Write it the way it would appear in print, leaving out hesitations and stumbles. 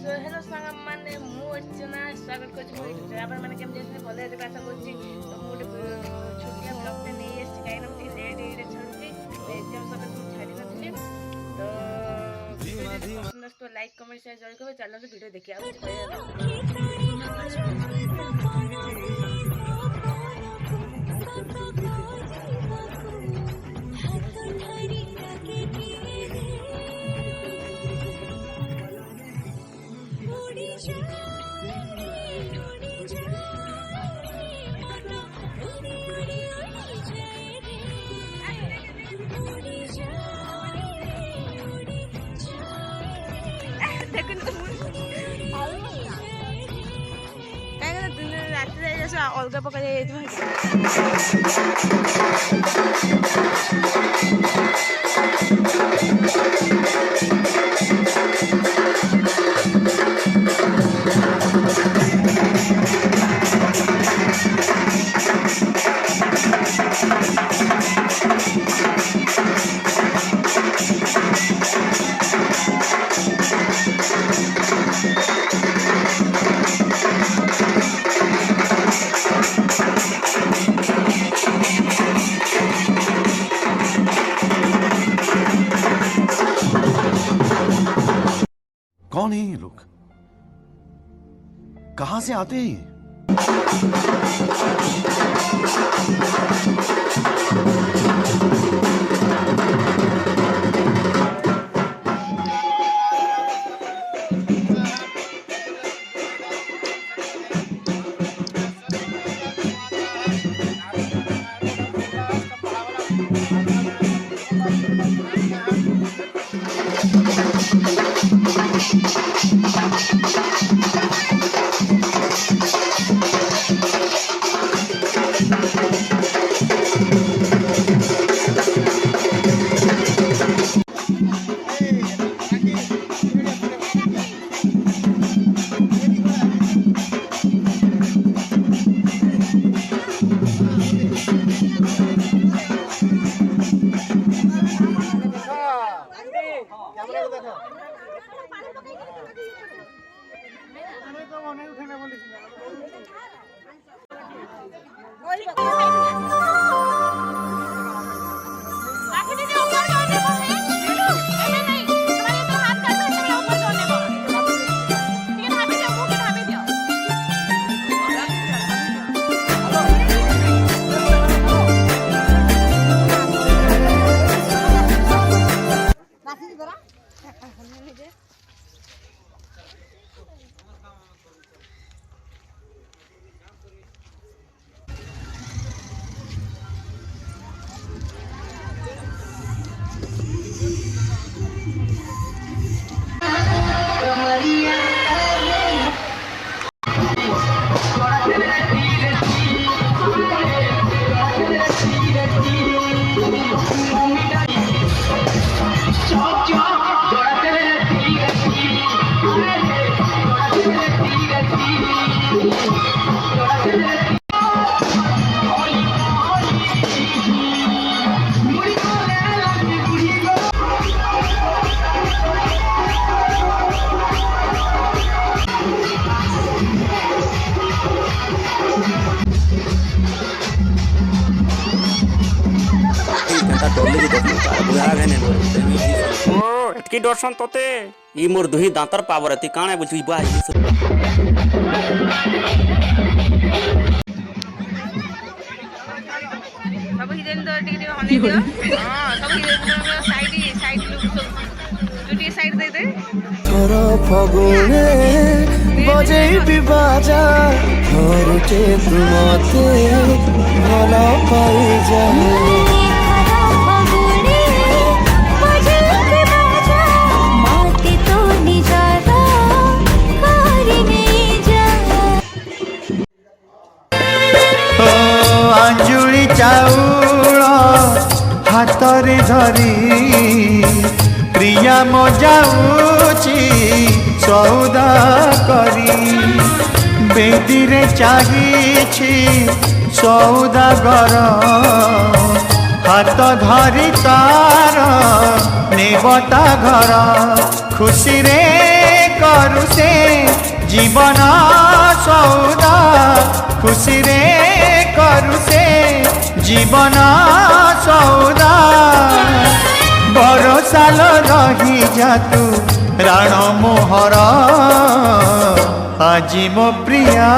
So hello सांग माने मु अर्चना स्वागत करछि मोर यूट्यूब आपण माने केम जेसे भले रे आशा करछि तो मु छोटिया ब्लॉग ते नै एस काई न ती लेट रे छलछि एग्जाम सब छाडी नथिले तो वीडियो पसंद तो लाइक कमेंट शेयर जरूर करबे चैनल से वीडियो देखि अलग पका कौन है ये लोग? कहां से आते हैं? एतकी दर्शन तोते ई मोर दुही दांतर पावर अति काणे बुझी बा सब हिरेन तो टिके हने दियो हां सब हिरेन तो साइड लुक सब जुटी साइड दे दे थर फगुने बजेई बिबाजा घरटे तुमते भला पाई जा अंजुली चाउल हाथरे धरी प्रिया मजाऊची सौदा करी बेदी रे चाहिए सौदागर हाथ धरी तार नेबता घर खुशी रे करू से जीवन सौदा खुशी रे करू से जीवन सौदा बरसाल रही जा तू राण मोहर आजी मो प्रिया